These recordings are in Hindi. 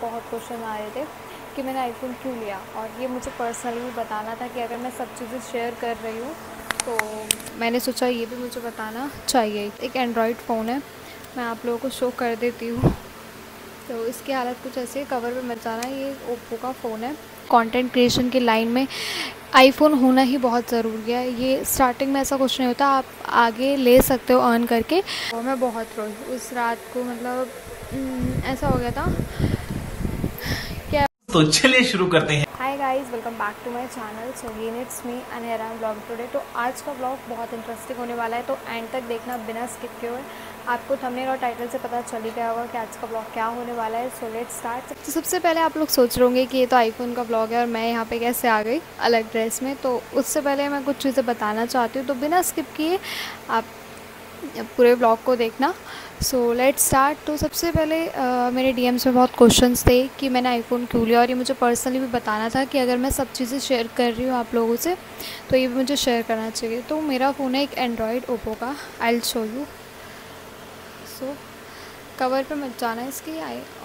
बहुत क्वेश्चन आ रहे थे कि मैंने आईफ़ोन क्यों लिया, और ये मुझे पर्सनली भी बताना था कि अगर मैं सब चीज़ें शेयर कर रही हूँ तो मैंने सोचा ये भी मुझे बताना चाहिए। एक एंड्रॉयड फ़ोन है, मैं आप लोगों को शो कर देती हूँ। तो इसकी हालत कुछ ऐसी है, कवर पे मत जाना, ये ओप्पो का फ़ोन है। कंटेंट क्रिएशन की लाइन में आईफ़ोन होना ही बहुत ज़रूरी है। ये स्टार्टिंग में ऐसा कुछ नहीं होता, आप आगे ले सकते हो अर्न करके। और मैं बहुत रोई उस रात को, मतलब ऐसा हो गया था क्या। तो चलिए शुरू करते हैं। Hi guys, welcome back to my channel. So again it's me अनहरा ब्लॉग टुडे। तो आज का ब्लॉग बहुत इंटरेस्टिंग होने वाला है, तो एंड तक देखना बिना स्किप किए हुए। आपको थंबनेल और टाइटल से पता चल ही गया होगा कि आज का ब्लॉग क्या होने वाला है। So let's start. तो सबसे पहले आप लोग सोच रहे होंगे कि ये तो आईफोन का ब्लॉग है और मैं यहाँ पे कैसे आ गई अलग ड्रेस में। तो उससे पहले मैं कुछ चीज़ें बताना चाहती हूँ, तो बिना स्किप किए आप पूरे ब्लॉग को देखना। So let's start. तो सबसे पहले मेरे डीएम्स में बहुत क्वेश्चंस थे कि मैंने आईफोन क्यों लिया, और ये मुझे पर्सनली भी बताना था कि अगर मैं सब चीज़ें शेयर कर रही हूँ आप लोगों से तो ये भी मुझे शेयर करना चाहिए। तो मेरा फ़ोन है एक एंड्रॉयड ओप्पो का, I will show you. So cover पे मत जाना, इसकी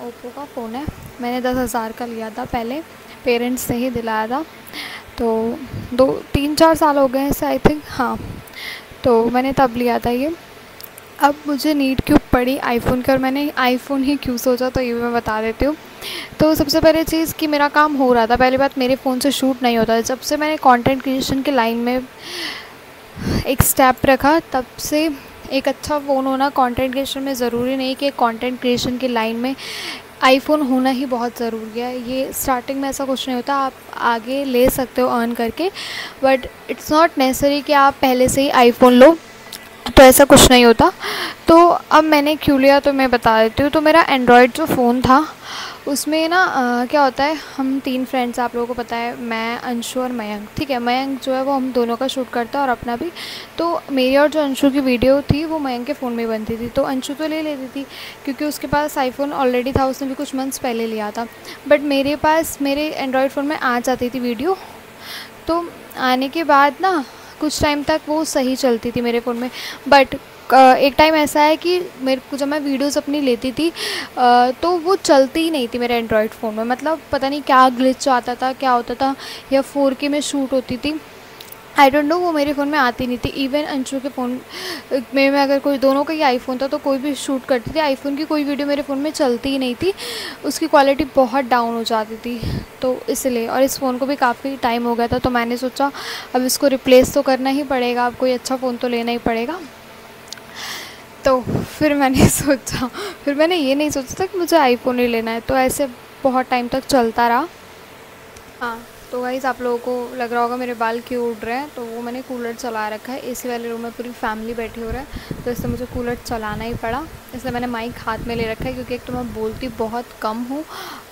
ओप्पो का फ़ोन है। मैंने 10,000 का लिया था, पहले पेरेंट्स ने ही दिलाया था। तो 2-3-4 साल हो गए इसे, आई थिंक, हाँ। तो मैंने तब लिया था ये। अब मुझे नीड क्यों पड़ी आईफ़ोन की और मैंने आईफ़ोन ही क्यों सोचा, तो ये भी मैं बता देती हूँ। तो सबसे पहले चीज़ कि मेरा काम हो रहा था। पहली बात, मेरे फ़ोन से शूट नहीं होता। जब से मैंने कंटेंट क्रिएशन की लाइन में एक स्टेप रखा तब से एक अच्छा फ़ोन होना कंटेंट क्रिएशन में ज़रूरी नहीं कि कंटेंट क्रिएशन की लाइन में आईफ़ोन होना ही बहुत ज़रूरी है। ये स्टार्टिंग में ऐसा कुछ नहीं होता, आप आगे ले सकते हो अर्न करके, बट इट्स नॉट नेसेसरी कि आप पहले से ही आईफ़ोन लो, तो ऐसा कुछ नहीं होता। तो अब मैंने क्यों लिया तो मैं बता देती हूँ। तो मेरा एंड्रॉयड जो फ़ोन था उसमें ना क्या होता है, हम 3 फ्रेंड्स, आप लोगों को पता है, मैं, अंशु और मयंक, ठीक है। मयंक जो है वो हम दोनों का शूट करता है और अपना भी। तो मेरी और जो अंशु की वीडियो थी वो मयंक के फ़ोन में बनती थी। तो अंशु तो ले लेती थी क्योंकि उसके पास आईफ़ोन ऑलरेडी था, उसने भी कुछ मंथ्स पहले लिया था। बट मेरे पास मेरे एंड्रॉयड फ़ोन में आ जाती थी वीडियो। तो आने के बाद ना कुछ टाइम तक वो सही चलती थी मेरे फ़ोन में। बट एक टाइम ऐसा है कि मेरे को जब मैं वीडियोस अपनी लेती थी तो वो चलती ही नहीं थी मेरे एंड्रॉयड फ़ोन में। मतलब पता नहीं क्या ग्लिच आता था, क्या होता था, या 4K में शूट होती थी, आई डोंट नो, वो मेरे फ़ोन में आती नहीं थी। इवन अंशु के फ़ोन में मैं, अगर कोई, दोनों का ही आईफ़ोन था, तो कोई भी शूट करती थी, आईफ़ोन की कोई वीडियो मेरे फ़ोन में चलती ही नहीं थी, उसकी क्वालिटी बहुत डाउन हो जाती थी। तो इसलिए, और इस फ़ोन को भी काफ़ी टाइम हो गया था, तो मैंने सोचा अब इसको रिप्लेस तो करना ही पड़ेगा, अब कोई अच्छा फ़ोन तो लेना ही पड़ेगा। तो फिर मैंने सोचा, फिर मैंने ये नहीं सोचा था कि मुझे आईफ़ोन ही लेना है, तो ऐसे बहुत टाइम तक चलता रहा। हाँ। तो गाइस, आप लोगों को लग रहा होगा मेरे बाल क्यों उड़ रहे हैं, तो वो मैंने कूलर चला रखा है। एसी वाले रूम में पूरी फैमिली बैठी हो रहा है, तो इसलिए मुझे कूलर चलाना ही पड़ा। इसलिए मैंने माइक हाथ में ले रखा है, क्योंकि एक तो मैं बोलती बहुत कम हूँ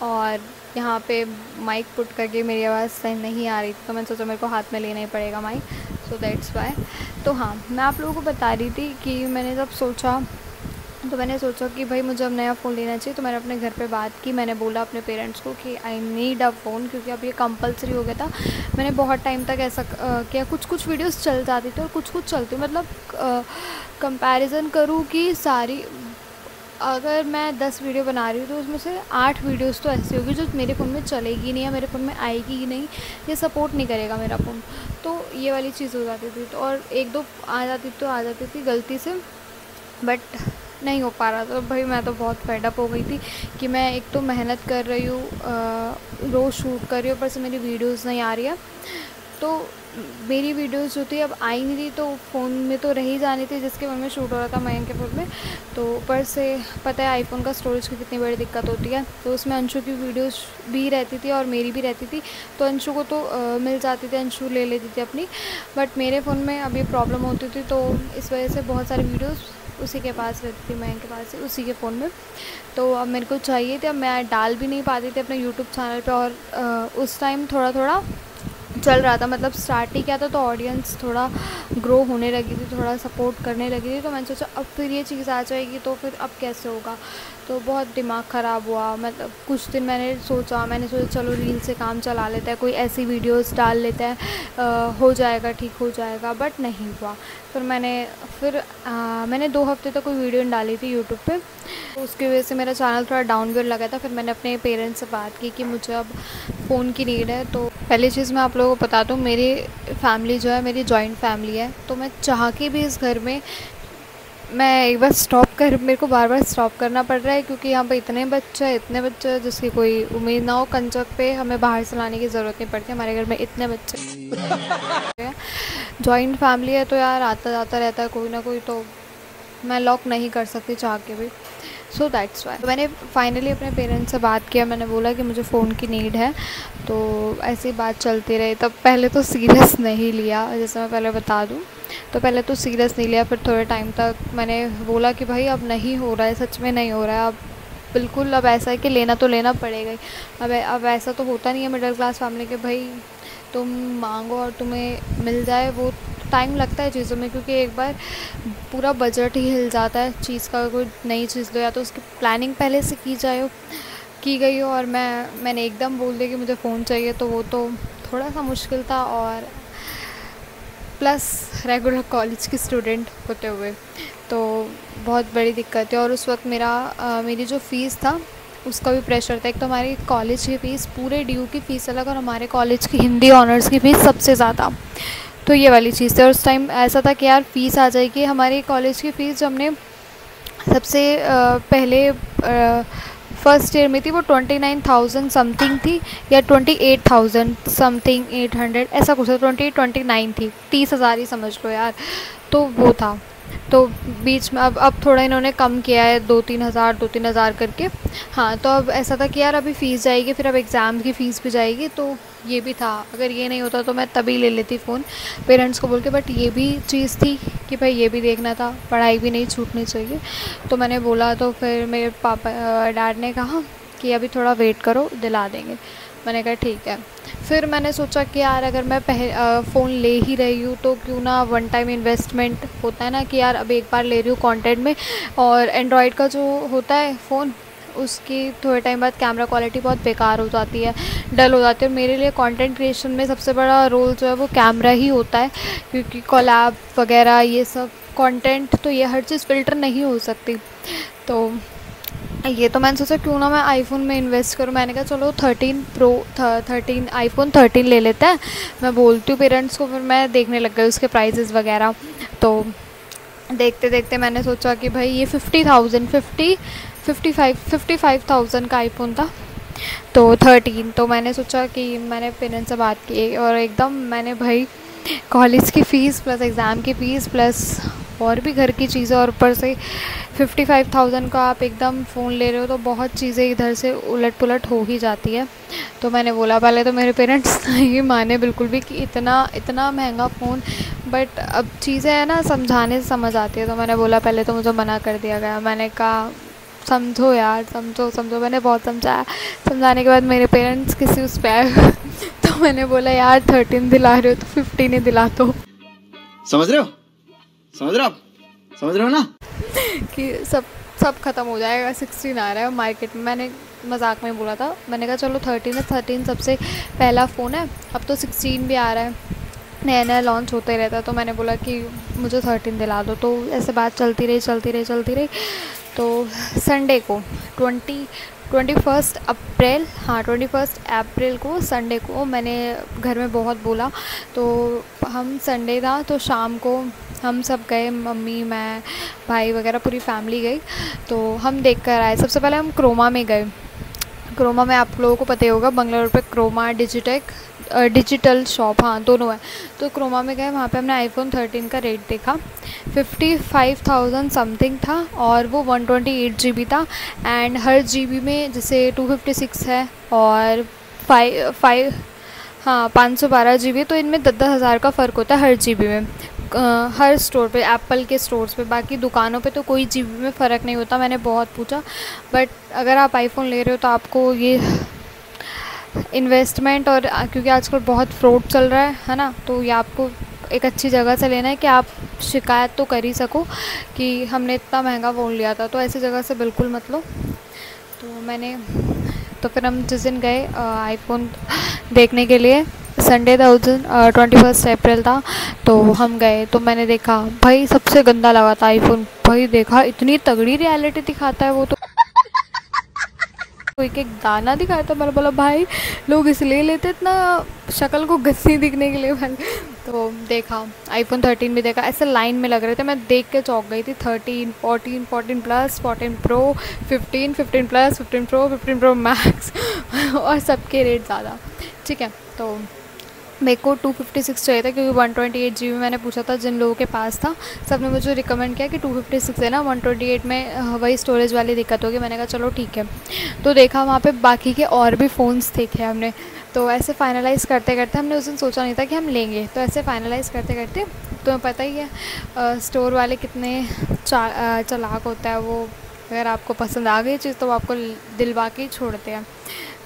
और यहाँ पे माइक पुट करके मेरी आवाज़ सही नहीं आ रही थी, तो मैंने सोचा मेरे को हाथ में लेना ही पड़ेगा माइक। So that's why. तो हाँ, मैं आप लोगों को बता रही थी कि मैंने जब सोचा, तो मैंने सोचा कि भाई मुझे अब नया फ़ोन लेना चाहिए। तो मैंने अपने घर पे बात की, मैंने बोला अपने पेरेंट्स को कि आई नीड अ फ़ोन, क्योंकि अब ये कंपलसरी हो गया था। मैंने बहुत टाइम तक ऐसा किया, कुछ कुछ वीडियोस चल जाती थी और कुछ कुछ चलती, मतलब कंपैरिजन करूँ कि सारी, अगर मैं 10 वीडियो बना रही हूँ तो उसमें से 8 वीडियोस तो ऐसी होगी जो मेरे फ़ोन में चलेगी नहीं, या मेरे फ़ोन में आएगी ही नहीं, ये सपोर्ट नहीं करेगा मेरा फ़ोन। तो ये वाली चीज़ हो जाती थी। तो और 1-2 आ जाती थी गलती से, बट नहीं हो पा रहा था। तो भाई मैं तो बहुत फेड अप हो गई थी कि मैं एक तो मेहनत कर रही हूँ, रोज़ शूट कर रही हूँ, ऊपर से मेरी वीडियोस नहीं आ रही है। तो मेरी वीडियोस जो थी अब आई नहीं थी, तो फ़ोन में तो रह ही जानी थी जिसके फ़ोन में शूट हो रहा था, मयंक के फ़ोन में। तो ऊपर से पता है आईफ़ोन का स्टोरेज की कितनी बड़ी दिक्कत होती है, तो उसमें अंशु की वीडियोस भी रहती थी और मेरी भी रहती थी। तो अंशु को तो मिल जाती थी, अंशु ले लेती थी अपनी, बट मेरे फ़ोन में अभी प्रॉब्लम होती थी, तो इस वजह से बहुत सारी वीडियोज़ उसी के पास रहती थी, मयंक के पास ही, उसी के फ़ोन में। तो अब मेरे को चाहिए थी, अब मैं डाल भी नहीं पाती थी अपने यूट्यूब चैनल पे, और उस टाइम थोड़ा थोड़ा चल रहा था, मतलब स्टार्ट ही किया था तो ऑडियंस थोड़ा ग्रो होने लगी थी, थोड़ा सपोर्ट करने लगी थी। तो मैंने सोचा अब फिर ये चीज़ आ जाएगी तो फिर अब कैसे होगा। तो बहुत दिमाग ख़राब हुआ, मतलब कुछ दिन मैंने सोचा चलो रील से काम चला लेते हैं, कोई ऐसी वीडियोस डाल लेते हैं, हो जाएगा, ठीक हो जाएगा। बट नहीं हुआ। फिर मैंने 2 हफ्ते तक कोई वीडियो नहीं डाली थी यूट्यूब पे, तो उसकी वजह से मेरा चैनल थोड़ा डाउन भी लगा था। फिर मैंने अपने पेरेंट्स से बात की कि मुझे अब फ़ोन की नीड है। तो पहली चीज़ मैं आप लोगों को बता दूँ, मेरी फैमिली जो है मेरी जॉइंट फैमिली है। तो मैं चाह के भी इस घर में मैं एक बार मेरे को बार बार स्टॉप करना पड़ रहा है, क्योंकि यहाँ पे इतने बच्चे हैं जिसकी कोई उम्मीद ना हो। कंचक पे हमें बाहर से लाने की ज़रूरत नहीं पड़ती, हमारे घर में इतने बच्चे जॉइंट फैमिली है तो यार आता जाता रहता है कोई ना कोई, तो मैं लॉक नहीं कर सकती चाह के भी। सो दैट्स वाई मैंने फाइनली अपने पेरेंट्स से बात किया। मैंने बोला कि मुझे फ़ोन की नीड है। तो ऐसी बात चलती रही। तब पहले तो सीरियस नहीं लिया, जैसे मैं पहले बता दूँ, तो पहले तो सीरियस नहीं लिया। फिर थोड़े टाइम तक मैंने बोला कि भाई अब नहीं हो रहा है, सच में नहीं हो रहा है, अब बिल्कुल अब ऐसा है कि लेना तो लेना पड़ेगा ही। अब ऐसा तो होता नहीं है मिडिल क्लास फैमिली के भाई तुम मांगो और तुम्हें मिल जाए, वो टाइम लगता है चीज़ों में, क्योंकि एक बार पूरा बजट ही हिल जाता है चीज़ का। कोई नई चीज़ लो या तो उसकी प्लानिंग पहले से की गई हो, और मैंने एकदम बोल दिया कि मुझे फ़ोन चाहिए, तो वो तो थोड़ा सा मुश्किल था। और प्लस रेगुलर कॉलेज की स्टूडेंट होते हुए तो बहुत बड़ी दिक्कत है। और उस वक्त मेरी जो फ़ीस था उसका भी प्रेशर था। एक तो हमारी कॉलेज की फ़ीस, पूरे ड्यू की फ़ीस अलग, और हमारे कॉलेज की हिंदी ऑनर्स की फ़ीस सबसे ज़्यादा। तो ये वाली चीज़ थी। और उस टाइम ऐसा था कि यार फ़ीस आ जाएगी। हमारी कॉलेज की फ़ीस जो हमने सबसे पहले फर्स्ट ईयर में थी वो 29,000 समथिंग थी, या 28,000 समथिंग 800 ऐसा कुछ था। 29 थी, 30,000 ही समझ लो यार। तो वो था। तो बीच में अब थोड़ा इन्होंने कम किया है, 2-3 हज़ार करके। हाँ, तो अब ऐसा था कि यार अभी फ़ीस जाएगी, फिर अब एग्ज़ाम की फ़ीस भी जाएगी। तो ये भी था, अगर ये नहीं होता तो मैं तभी ले लेती फ़ोन पेरेंट्स को बोल के। बट ये भी चीज़ थी कि भाई ये भी देखना था, पढ़ाई भी नहीं छूटनी चाहिए। तो मैंने बोला, तो फिर मेरे डैड ने कहा कि अभी थोड़ा वेट करो, दिला देंगे। मैंने कहा ठीक है। फिर मैंने सोचा कि यार अगर मैं फ़ोन ले ही रही हूँ तो क्यों ना वन टाइम इन्वेस्टमेंट होता है ना, कि यार अब एक बार ले रही हूँ कंटेंट में। और एंड्रॉयड का जो होता है फ़ोन, उसकी थोड़े टाइम बाद कैमरा क्वालिटी बहुत बेकार हो जाती है, डल हो जाती है। और मेरे लिए कंटेंट क्रिएशन में सबसे बड़ा रोल जो है वो कैमरा ही होता है, क्योंकि कोलैब वगैरह ये सब कंटेंट, तो ये हर चीज़ फ़िल्टर नहीं हो सकती। तो ये तो मैंने सोचा क्यों ना मैं आईफ़ोन में इन्वेस्ट करूँ। मैंने कहा चलो 13 आईफ़ोन 13 ले लेते हैं। मैं बोलती हूँ पेरेंट्स को, फिर मैं देखने लग गई उसके प्राइसेस वगैरह। तो देखते देखते मैंने सोचा कि भाई ये 55,000 का आईफ़ोन था, तो 13। तो मैंने सोचा कि मैंने पेरेंट्स से बात की, और एकदम मैंने भाई कॉलेज की फ़ीस प्लस एग्ज़ाम की फ़ीस प्लस और भी घर की चीज़ें, और ऊपर से 55,000 का आप एकदम फ़ोन ले रहे हो, तो बहुत चीज़ें इधर से उलट पुलट हो ही जाती है। तो मैंने बोला, पहले तो मेरे पेरेंट्स नहीं माने बिल्कुल भी कि इतना महंगा फ़ोन। बट अब चीज़ें है ना, समझाने से समझ आती है। तो मैंने बोला, पहले तो मुझे मना कर दिया गया। मैंने कहा समझो यार, समझो। मैंने बहुत समझाया। समझाने के बाद मेरे पेरेंट्स किसी उस पर तो मैंने बोला यार 13 दिला रहे हो तो 15 ही दिला दो। समझ रहे हो ना कि सब ख़त्म हो जाएगा, 16 आ रहा है मार्केट में। मैंने मजाक में बोला था, मैंने कहा चलो 13 है, 13 सबसे पहला फ़ोन है। अब तो 16 भी आ रहा है, नया नया लॉन्च होते रहता है। तो मैंने बोला कि मुझे 13 दिला दो। तो ऐसे बात चलती रही। तो संडे को 21 अप्रैल को, संडे को मैंने घर में बहुत बोला। तो हम संडे था तो शाम को हम सब गए, मम्मी, मैं, भाई वगैरह पूरी फैमिली गई। तो हम देख कर आए। सबसे पहले हम क्रोमा में गए। क्रोमा में आप लोगों को पता ही होगा, बंगलौर पे क्रोमा डिजिटल शॉप, हाँ दोनों है। तो क्रोमा में गए, वहाँ पे हमने आईफ़ोन 13 का रेट देखा। 55,000 समथिंग था, और वो 128 GB था। एंड हर GB में जैसे 256 है और 512 GB, तो इनमें 10-10 हज़ार का फ़र्क होता है हर GB में। हर स्टोर पे, एप्पल के स्टोर्स पे, बाकी दुकानों पे तो कोई GB में फ़र्क नहीं होता। मैंने बहुत पूछा, बट अगर आप आईफ़ोन ले रहे हो तो आपको ये इन्वेस्टमेंट और क्योंकि आजकल बहुत फ्रॉड चल रहा है ना, तो ये आपको एक अच्छी जगह से लेना है कि आप शिकायत तो कर ही सको कि हमने इतना महंगा फ़ोन लिया था, तो ऐसी जगह से बिल्कुल मत लो। तो फिर हम जिस दिन गए आईफोन देखने के लिए, संडे था उस दिन, 21 अप्रैल था, तो हम गए तो मैंने देखा भाई सबसे गंदा लगा था आईफोन। भाई देखा इतनी तगड़ी रियलिटी दिखाता है वो, तो एक एक दाना दिखाया था। मैंने बोला भाई लोग इसलिए लेते इतना शक्ल को गंदी दिखने के लिए भाई। तो देखा आईफोन 13 भी देखा, ऐसे लाइन में लग रहे थे, मैं देख के चौंक गई थी। 13, 14, 14 plus, 14 pro, 15, 15 plus, 15 pro, 15 pro max और सबके रेट ज़्यादा। ठीक है, तो मेरे को 256 चाहिए था क्योंकि 128 GB मैंने पूछा था जिन लोगों के पास था, सब ने मुझे रिकमेंड किया कि 256 है ना, 128 में वही स्टोरेज वाली दिक्कत होगी। मैंने कहा चलो ठीक है। तो देखा वहाँ पे बाकी के और भी फ़ोन्स देखे हमने, तो ऐसे फाइनलाइज़ करते करते, हमने उस दिन सोचा नहीं था कि हम लेंगे, तो ऐसे फाइनलाइज़ करते करते, तुम्हें पता ही है स्टोर वाले कितने चालाक होता है वो। अगर आपको पसंद आ गई चीज़ तो वो आपको दिलवा के ही छोड़ते हैं।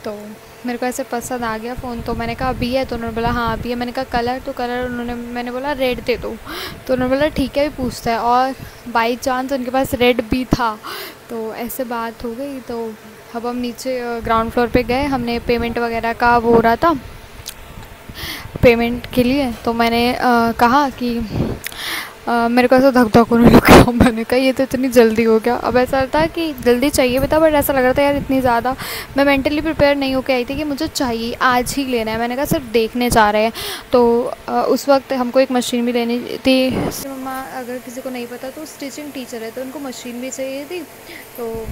तो मेरे को ऐसे पसंद आ गया फ़ोन, तो मैंने कहा अभी है, तो उन्होंने बोला हाँ अभी है। मैंने कहा कलर, तो कलर उन्होंने, मैंने बोला रेड दे दो, तो उन्होंने बोला ठीक है भी पूछता है, और बाई चांस उनके पास रेड भी था, तो ऐसे बात हो गई। तो अब हम नीचे ग्राउंड फ्लोर पे गए, हमने पेमेंट वगैरह का वो हो रहा था पेमेंट के लिए, तो मैंने कहा कि मेरे को ऐसा धक धक होने लगा। मैंने कहा ये तो इतनी जल्दी हो गया। अब ऐसा था कि जल्दी चाहिए भी था, बट ऐसा लग रहा था यार इतनी ज़्यादा मैं मेंटली प्रिपेयर नहीं होकर आई थी कि मुझे चाहिए आज ही लेना है। मैंने कहा सिर्फ देखने जा रहे हैं, तो उस वक्त हमको एक मशीन भी लेनी थी। मम्मा अगर किसी को नहीं पता तो स्टिचिंग टीचर है, तो उनको मशीन भी चाहिए थी, तो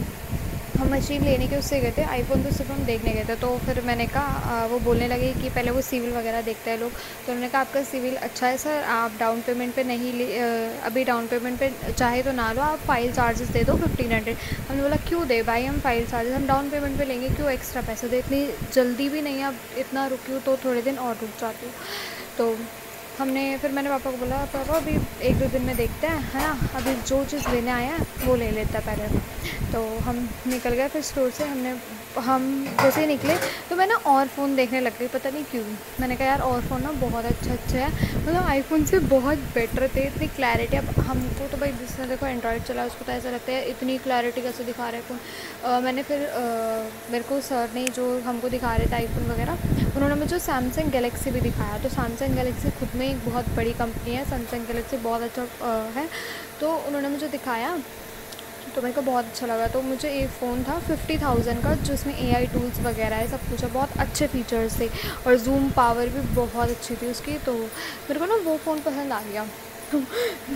हम मशीन लेने के उससे गए थे। आईफोन तो सिर्फ हम देखने गए थे। तो फिर मैंने कहा वो बोलने लगे कि पहले वो सिविल वगैरह देखते हैं लोग, तो उन्होंने कहा आपका सिविल अच्छा है सर, आप डाउन पेमेंट पे नहीं अभी डाउन पेमेंट पे चाहे तो ना लो, आप फाइल चार्जेस दे दो 1500। हमने बोला क्यों दे भाई, हम फाइल चार्जेस हम डाउन पेमेंट पे लेंगे, क्यों एक्स्ट्रा पैसे दे, इतनी जल्दी भी नहीं, अब इतना रुकी हूँ तो थोड़े दिन और रुक जाती हूँ। तो फिर मैंने पापा को बोला पापा अभी 1-2 दिन में देखते हैं, है ना, अभी जो चीज़ लेने आए हैं वो ले लेता है पहले। तो हम निकल गए फिर स्टोर से। हम जैसे ही निकले तो मैं ना और फ़ोन देखने लग गई, पता नहीं क्यों। मैंने कहा यार और फ़ोन ना बहुत अच्छे हैं, मतलब आईफोन से बहुत बेटर थे, इतनी क्लैरिटी। अब हमको तो भाई जिसने देखो एंड्रॉयड चला उसको तो ऐसा लगता है इतनी क्लैरिटी कैसे दिखा रहा है फ़ोन। मैंने फिर मेरे को सर ने जो हमको दिखा रहे थे आईफोन वगैरह, उन्होंने मुझे सैमसंग गैलेक्सी भी दिखाया। तो सैमसंग गैलेक्सी खुद में एक बहुत बड़ी कंपनी है, सैमसंग गैलेक्सी बहुत अच्छा है। तो उन्होंने मुझे दिखाया तो मेरे को बहुत अच्छा लगा। तो मुझे एक फ़ोन था 50,000 का, जिसमें AI टूल्स वगैरह है, सब कुछ है, बहुत अच्छे फीचर्स थे और जूम पावर भी बहुत अच्छी थी उसकी। तो मेरे को ना वो फ़ोन पसंद आ गया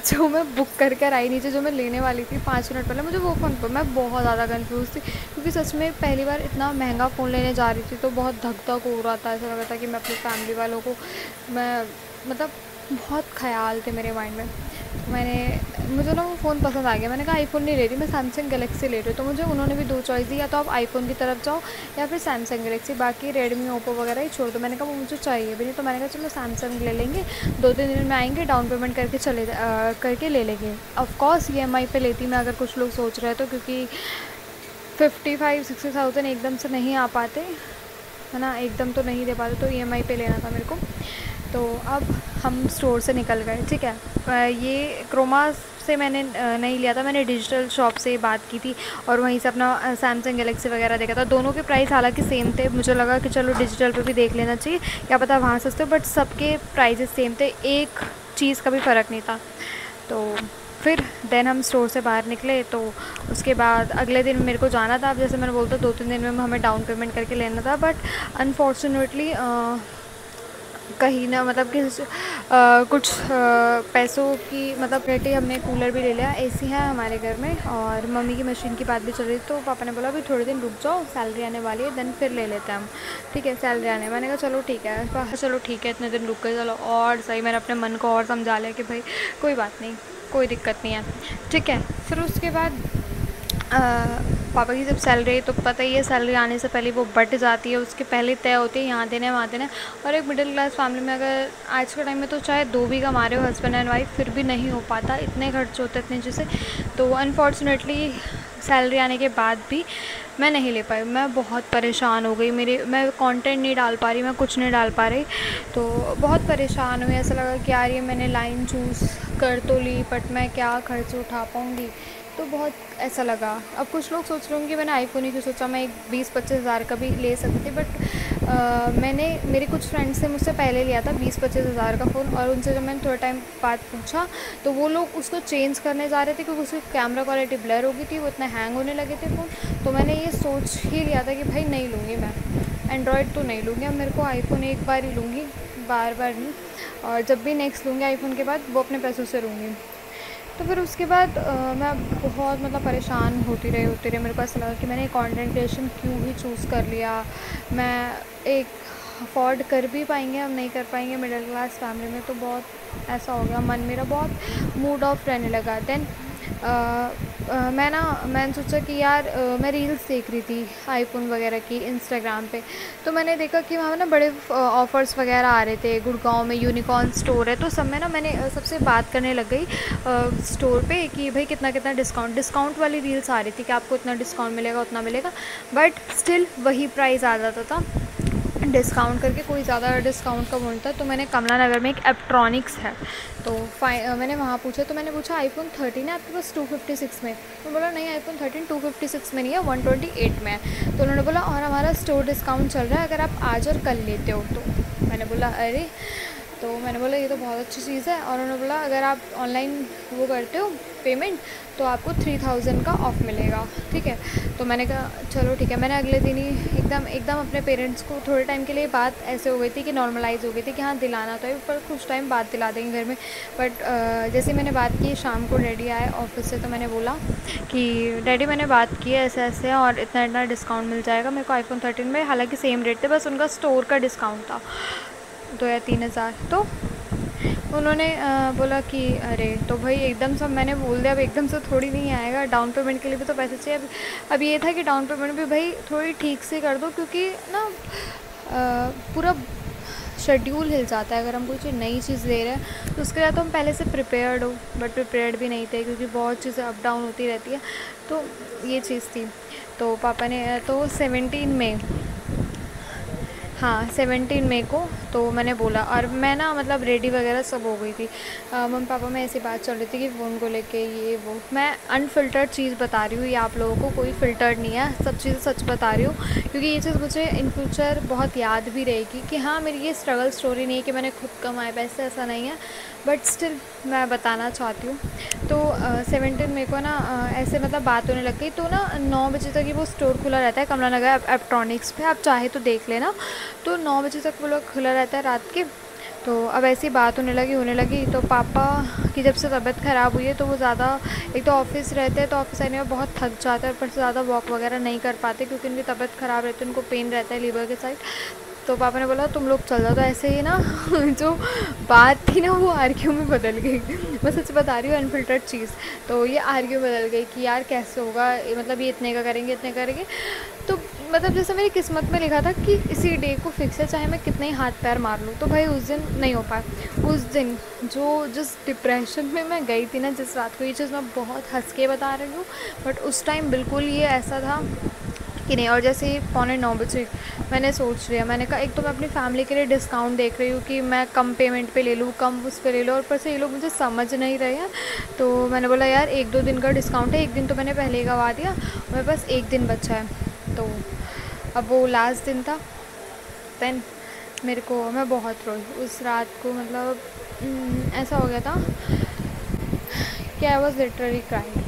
जो मैं बुक कर कर आई नीचे, जो मैं लेने वाली थी 5 मिनट पहले, मुझे वो फ़ोन पर मैं बहुत ज़्यादा कंफ्यूज थी, क्योंकि सच में पहली बार इतना महंगा फ़ोन लेने जा रही थी, तो बहुत धक धक हो रहा था। ऐसा लग रहा था कि मैं अपनी फैमिली वालों को मतलब बहुत ख्याल थे मेरे माइंड में। मुझे ना वो फ़ोन पसंद आ गया। मैंने कहा आईफ़ोन नहीं ले रही मैं, सैमसंग गैलेक्सी ले रही हूँ। तो मुझे उन्होंने भी 2 चॉइस दी, या तो आप आईफ़ोन की तरफ जाओ या फिर सैमसंग गैलेक्सी, बाकी रेडमी ओप्पो वगैरह ही छोड़ दो। मैंने कहा वो मुझे चाहिए भी नहीं। तो मैंने कहा चलो सैमसंग ले लेंगे, 2-3 दिन में आएंगे, डाउन पेमेंट करके करके ले लेंगे। ऑफकोर्स EMI पे लेती मैं, अगर कुछ लोग सोच रहे हैं तो, क्योंकि 55-60,000 एकदम से नहीं आ पाते, है ना, एकदम तो नहीं दे पाते, तो EMI पे लेना था मेरे को। तो अब हम स्टोर से निकल गए। ठीक है, ये क्रोमा से मैंने नहीं लिया था, मैंने डिजिटल शॉप से बात की थी और वहीं से अपना सैमसंग गैलेक्सी वगैरह देखा था। दोनों के प्राइस हालांकि सेम थे, मुझे लगा कि चलो डिजिटल पे भी देख लेना चाहिए, क्या पता वहाँ सस्ते, बट सबके प्राइजेस सेम थे, एक चीज़ का भी फ़र्क नहीं था। तो फिर देन हम स्टोर से बाहर निकले। तो उसके बाद अगले दिन मेरे को जाना था। अब जैसे मैंने बोलता 2-3 दिन में हमें डाउन पेमेंट करके लेना था, बट अनफॉर्चुनेटली कहीं ना, मतलब कि कुछ पैसों की मतलब रेटी, हमने कूलर भी ले लिया, AC है हमारे घर में, और मम्मी की मशीन की बात भी चल रही। तो पापा ने बोला अभी थोड़े दिन रुक जाओ, सैलरी आने वाली है, देन फिर ले लेते हैं हम। ठीक है, सैलरी आने, मैंने कहा चलो ठीक है, चलो ठीक है, इतने दिन रुक गए, चलो और सही। मैंने अपने मन को और समझा लिया कि भाई कोई बात नहीं, कोई दिक्कत नहीं है। ठीक है, फिर उसके बाद पापा की जब सैलरी आई, तो पता ही है सैलरी आने से पहले वो बट जाती है, उसके पहले तय होती है यहाँ देना है वहाँ देना है। और एक मिडिल क्लास फैमिली में अगर आज के टाइम में तो चाहे 2 भी कमा रहे हो हस्बैंड एंड वाइफ, फिर भी नहीं हो पाता, इतने खर्च होते इतने चीज़ें। तो अनफॉर्चुनेटली सैलरी आने के बाद भी मैं नहीं ले पाई, मैं बहुत परेशान हो गई। मैं कंटेंट नहीं डाल पा रही, मैं कुछ नहीं डाल पा रही, तो बहुत परेशान हुई। ऐसा लगा कि यार ये मैंने लाइन चूज़ कर तो ली, बट मैं क्या खर्च उठा पाऊँगी, तो बहुत ऐसा लगा। अब कुछ लोग सोच रहे होंगे कि मैंने आईफ़ोन ही क्यों सोचा, मैं एक 20-25 हज़ार का भी ले सकती थी, बट मैंने मेरे कुछ फ्रेंड्स से मुझसे पहले लिया था 20-25 हज़ार का फ़ोन, और उनसे जब मैंने थोड़ा टाइम बाद पूछा तो वो लोग उसको चेंज करने जा रहे थे क्योंकि उसकी कैमरा क्वालिटी ब्लर हो गई थी, वो इतना हैंग होने लगे थे फ़ोन। तो मैंने ये सोच ही लिया था कि भाई नहीं लूँगी मैं, एंड्रॉयड तो नहीं लूँगी, अब मेरे को आईफ़ोन एक बार ही लूँगी, बार बार नहीं। और जब भी नेक्स्ट लूँगी आईफ़ोन के बाद वो अपने पैसों से लूँगी। तो फिर उसके बाद मैं बहुत मतलब परेशान होती रही। मेरे को ऐसा लगा कि मैंने कंटेंट क्रिएशन क्यों ही चूज़ कर लिया। मैं एक अफोर्ड कर भी पाएंगे, हम नहीं कर पाएंगे मिडिल क्लास फैमिली में, तो बहुत ऐसा हो गया। मन मेरा बहुत मूड ऑफ रहने लगा। देन मैंने सोचा कि यार मैं रील्स देख रही थी आईफ़ोन वगैरह की इंस्टाग्राम पे, तो मैंने देखा कि वहाँ ना बड़े ऑफ़र्स वगैरह आ रहे थे। गुड़गांव में यूनिकॉर्न स्टोर है, तो सब में ना मैंने सबसे बात करने लग गई स्टोर पे कि भाई कितना कितना डिस्काउंट वाली रील्स आ रही थी कि आपको इतना डिस्काउंट मिलेगा, उतना मिलेगा, बट स्टिल वही प्राइस आ जाता था डिस्काउंट करके, कोई ज़्यादा डिस्काउंट का वो नहीं था। तो मैंने कमला नगर में एक इलेक्ट्रॉनिक्स है, तो मैंने वहाँ पूछा, तो मैंने पूछा आईफ़ोन 13 है आपके पास 256 में? तो बोला नहीं आईफ़ोन 13 256 में नहीं है, 128 में है। तो उन्होंने बोला और हमारा स्टोर डिस्काउंट चल रहा है अगर आप आज और कल लेते हो तो। मैंने बोला अरे, तो मैंने बोला ये तो बहुत अच्छी चीज़ है। और उन्होंने बोला अगर आप ऑनलाइन वो करते हो पेमेंट तो आपको 3000 का ऑफ़ मिलेगा, ठीक है। तो मैंने कहा चलो ठीक है। मैंने अगले दिन ही एकदम अपने पेरेंट्स को थोड़े टाइम के लिए बात ऐसे हो गई थी कि नॉर्मलाइज़ हो गई थी कि हाँ दिलाना तो है, पर कुछ टाइम बाद दिला देंगे घर में। बट जैसे मैंने बात की शाम को डैडी आए ऑफिस से, तो मैंने बोला कि डैडी मैंने बात की है ऐसे ऐसे और इतना इतना डिस्काउंट मिल जाएगा मेरे को आईफ़ोन 13 में, हालांकि सेम रेट थे, बस उनका स्टोर का डिस्काउंट था 2 या 3 हज़ार। तो उन्होंने बोला कि अरे तो भाई एकदम सब मैंने बोल दिया, अब एकदम से थोड़ी नहीं आएगा, डाउन पेमेंट के लिए भी तो पैसे चाहिए। अब ये था कि डाउन पेमेंट भी भाई थोड़ी ठीक से कर दो, क्योंकि ना पूरा शेड्यूल हिल जाता है अगर हम कोई नई चीज़ ले रहे हैं, तो उसके लिए तो हम पहले से प्रिपेयर्ड हो, बट प्रिपेयर्ड भी नहीं थे क्योंकि बहुत चीज़ें अप डाउन होती रहती है। तो ये चीज़ थी। तो पापा ने तो 17 में, हाँ 17 मई को, तो मैंने बोला, और मैं ना मतलब रेडी वगैरह सब हो गई थी। मम्मी पापा में ऐसी बात चल रही थी कि फ़ोन को लेके ये वो। मैं अनफ़िल्टर्ड चीज़ बता रही हूँ, ये आप लोगों को कोई फ़िल्टर्ड नहीं है, सब चीज़ें सच बता रही हूँ, क्योंकि ये चीज़ मुझे इन फ्यूचर बहुत याद भी रहेगी कि हाँ मेरी ये स्ट्रगल स्टोरी नहीं है कि मैंने खुद कमाए पैसे, ऐसा नहीं है, बट स्टिल मैं बताना चाहती हूँ। तो 17 मई को ना ऐसे मतलब बात होने लग गई। तो ना 9 बजे तक ही वो स्टोर खुला रहता है कमला नगर इलेक्ट्रॉनिक्स पे, आप चाहे तो देख लेना। तो 9 बजे तक वो लोग खुला रहता है रात के। तो अब ऐसी बात होने लगी। तो पापा की जब से तबीयत ख़राब हुई है, तो वो ज़्यादा, एक तो ऑफिस रहते हैं तो ऑफिस आने में बहुत थक जाते हैं, ऊपर से ज़्यादा वॉक वगैरह नहीं कर पाते क्योंकि उनकी तबीयत ख़राब रहती है, उनको पेन रहता है लीवर के साइड। तो पापा ने बोला तुम लोग चल जाओ। तो ऐसे ही ना जो बात थी ना वो आर्ग्यू में बदल गई। मैं सच बता रही हूँ, अनफिल्टर्ड चीज़। तो ये आर्ग्यू बदल गई कि यार कैसे होगा, मतलब ये इतने का करेंगे, इतने करेंगे। तो मतलब जैसे मेरी किस्मत में लिखा था कि इसी डे को फिक्स है, चाहे मैं कितने ही हाथ पैर मार लूँ। तो भाई उस दिन नहीं हो पाया। उस दिन जिस डिप्रेशन में मैं गई थी ना जिस रात को, ये चीज़ मैं बहुत हंस के बता रही हूँ, बट उस टाइम बिल्कुल ये ऐसा था कि नहीं। और जैसे ही 8:45 बजे मैंने सोच लिया, मैंने कहा एक तो मैं अपनी फैमिली के लिए डिस्काउंट देख रही हूँ कि मैं कम पेमेंट पे ले लूँ, कम उस पे ले लूँ, और ऊपर से ये लोग मुझे समझ नहीं रहे हैं। तो मैंने बोला यार 1-2 दिन का डिस्काउंट है, एक दिन तो मैंने पहले ही गवा दिया, मेरे पास एक दिन बचा है। तो अब वो लास्ट दिन था। देन मैं बहुत रोई उस रात को, मतलब ऐसा हो गया था कि आई वॉज लिटरली क्राइंग।